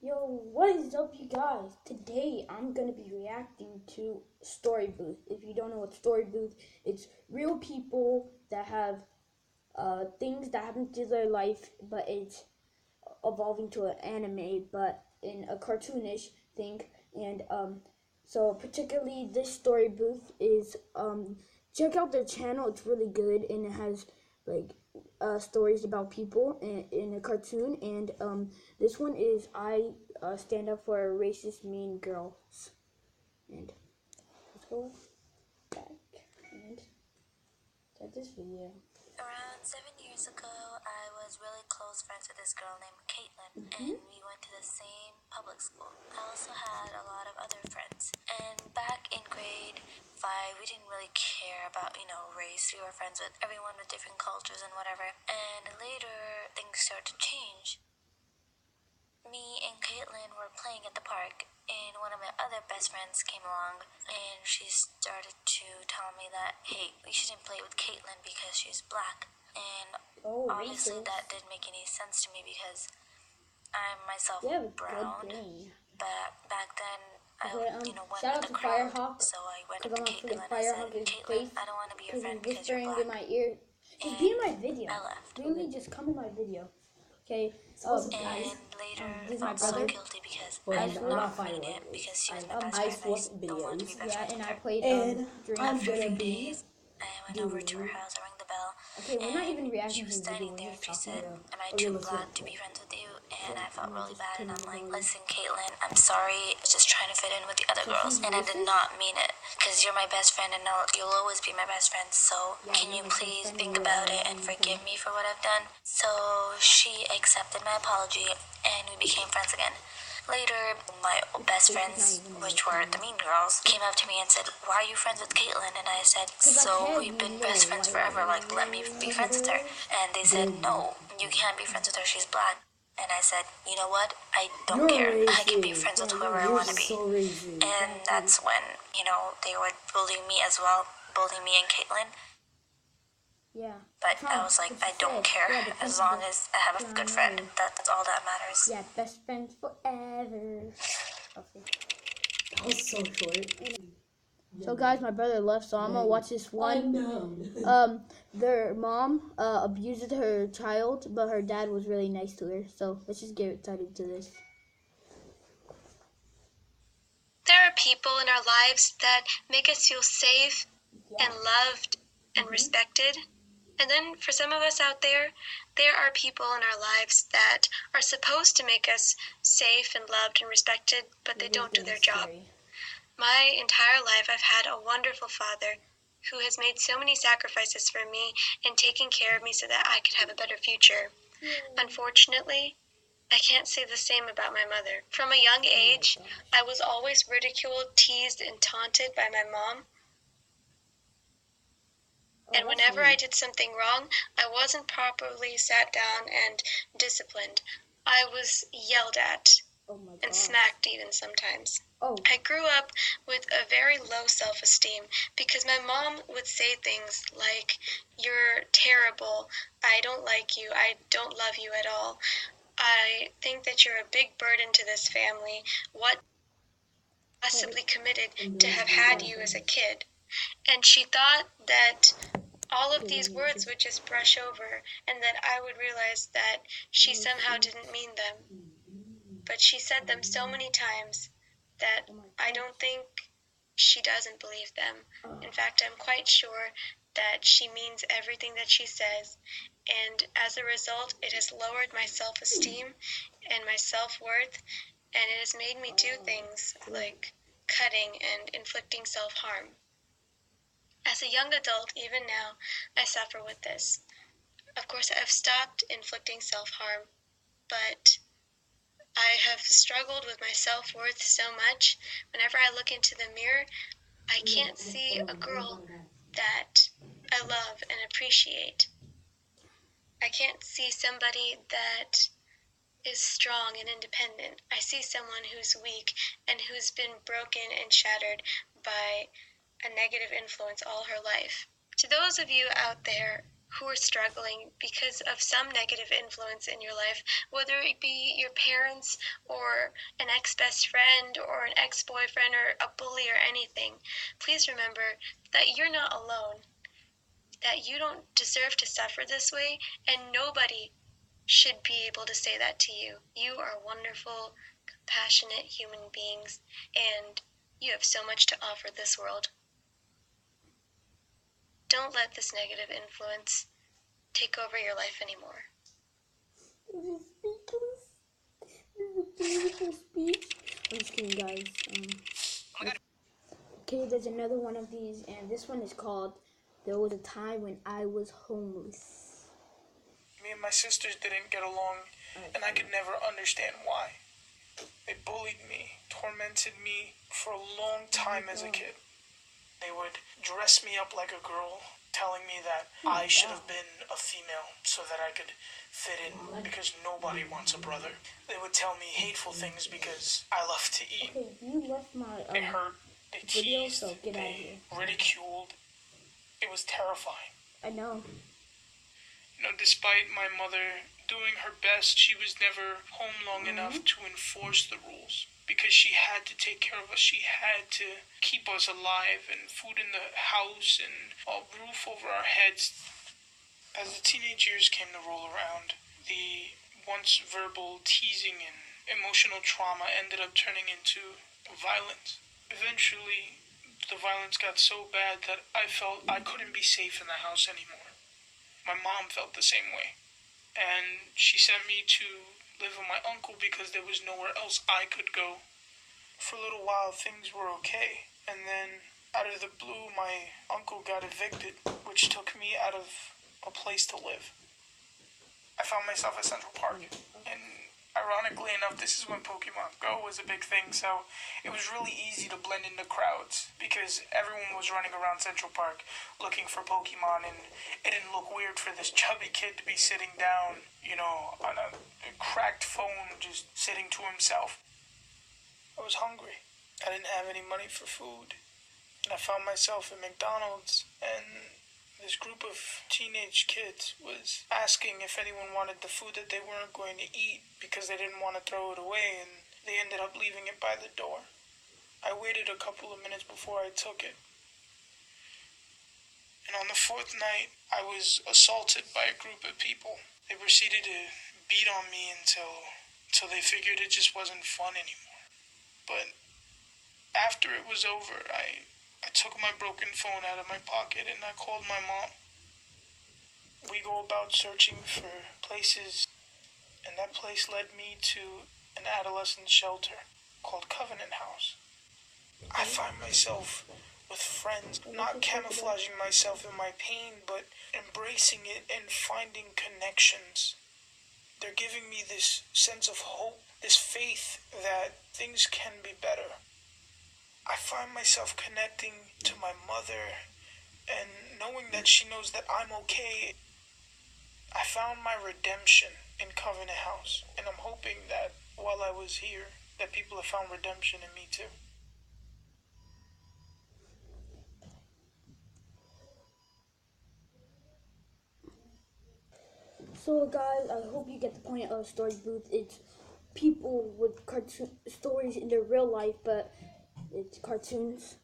Yo, what is up, you guys? Today I'm gonna be reacting to Story Booth. If you don't know what Story Booth, it's real people that have things that happen to their life, but it's evolving to an anime, but in a cartoonish thing. And so particularly this Story Booth is check out their channel. It's really good, and it has like stories about people in a cartoon. And this one is I stand up for racist mean girls. And let's go back and start this video. Around 7 years ago, I was really close friends with this girl named Caitlin, and we went to the same public school. I also had a lot of other friends. And back in grade 5, we didn't really care about, race. We were friends with everyone with different cultures and whatever. And later, things started to change. Me and Caitlin were playing at the park, and one of my other best friends came along, and she started to tell me that, hey, we shouldn't play with Caitlin because she's black. And obviously that didn't make any sense to me because I'm myself brown. But back then, I went with the crowd, so I went up to Caitlin and I said, Caitlin, I don't want to be your friend because you're black. In my ear. Just be in my video. I left. Really, just come in my video. Okay. And later, I felt so guilty because I did not mean it because she was my best friend. I just don't want to be best friends with her. I played After a few days, I went over to her house, I rang the bell, and she was standing there and she said, am I too black to be friends with you? And I felt really bad, and I'm like, listen, Caitlin, I'm sorry, I was just trying to fit in with the other girls, and I did not mean it, because you're my best friend, and you'll always be my best friend, so can you please think about it and forgive me for what I've done? So she accepted my apology, and we became friends again. Later, my best friends, which were the mean girls, came up to me and said, why are you friends with Caitlin? And I said, so we've been best friends forever, like, let me be friends with her. And they said, no, you can't be friends with her, she's black. And I said, you know what, I don't care. I can be friends with whoever I want to be. And that's when, they would bully me as well, bully me and Caitlin. Yeah. But I was like, I don't care, as long as I have a good friend. That's all that matters. Yeah, best friends forever. Okay. That was so short. So guys, my brother left, so I'm gonna watch this one. Their mom abused her child, but her dad was really nice to her. So let's just get started to this. There are people in our lives that make us feel safe and loved and respected. And then for some of us out there are people in our lives that are supposed to make us safe and loved and respected, but they don't do their job. My entire life, I've had a wonderful father who has made so many sacrifices for me and taken care of me so that I could have a better future. Unfortunately, I can't say the same about my mother. From a young age, I was always ridiculed, teased, and taunted by my mom. And whenever I did something wrong, I wasn't properly sat down and disciplined. I was yelled at and smacked even sometimes. I grew up with a very low self-esteem because my mom would say things like, you're terrible, I don't like you, I don't love you at all. I think that you're a big burden to this family. What possibly committed to have had you as a kid? And she thought that all of these words would just brush over and that I would realize that she somehow didn't mean them. But she said them so many times that I don't think she doesn't believe them. In fact, I'm quite sure that she means everything that she says. And as a result, it has lowered my self-esteem and my self-worth, and it has made me do things like cutting and inflicting self-harm. As a young adult, even now, I suffer with this. Of course, I've stopped inflicting self-harm, but I have struggled with my self-worth so much. Whenever I look into the mirror, I can't see a girl that I love and appreciate. I can't see somebody that is strong and independent. I see someone who's weak and who's been broken and shattered by a negative influence all her life. To those of you out there who are struggling because of some negative influence in your life, whether it be your parents or an ex-best friend or an ex-boyfriend or a bully or anything, please remember that you're not alone, that you don't deserve to suffer this way, and nobody should be able to say that to you. You are wonderful, compassionate human beings, and you have so much to offer this world. Don't let this negative influence take over your life anymore. This is speechless. This is a beautiful speech. I'm just kidding, guys. Okay, there's another one of these, and this one is called "There Was a Time When I Was Homeless." Me and my sisters didn't get along, and I could never understand why. They bullied me, tormented me for a long time as a kid. They would dress me up like a girl, telling me that I should have been a female so that I could fit in because nobody wants a brother. They would tell me hateful things because I love to eat. Okay, you left my They hurt, they video, teased, so get out of they here. ridiculed. It was terrifying. I know. Despite my mother doing her best, she was never home long enough to enforce the rules because she had to take care of us. She had to keep us alive and food in the house and a roof over our heads. As the teenage years came to roll around, the once verbal teasing and emotional trauma ended up turning into violence. Eventually, the violence got so bad that I felt I couldn't be safe in the house anymore. My mom felt the same way, and she sent me to live with my uncle because there was nowhere else I could go. For a little while, things were okay, and then out of the blue, my uncle got evicted, which took me out of a place to live. I found myself at Central Park, and ironically enough, this is when Pokemon Go was a big thing, so it was really easy to blend into crowds because everyone was running around Central Park looking for Pokemon, and it didn't look weird for this chubby kid to be sitting down, on a cracked phone, just sitting to himself. I was hungry. I didn't have any money for food, and I found myself at McDonald's, and this group of teenage kids was asking if anyone wanted the food that they weren't going to eat because they didn't want to throw it away, and they ended up leaving it by the door. I waited a couple of minutes before I took it. And on the fourth night, I was assaulted by a group of people. They proceeded to beat on me until they figured it just wasn't fun anymore. But after it was over, I took my broken phone out of my pocket and I called my mom. We go about searching for places, and that place led me to an adolescent shelter called Covenant House. I find myself with friends, not camouflaging myself in my pain, but embracing it and finding connections. They're giving me this sense of hope, this faith that things can be better. I find myself connecting to my mother and knowing that she knows that I'm okay. I found my redemption in Covenant House, and I'm hoping that while I was here, that people have found redemption in me too. So guys, I hope you get the point of Story Booth. It's people with cartoon stories in their real life, but it's cartoons.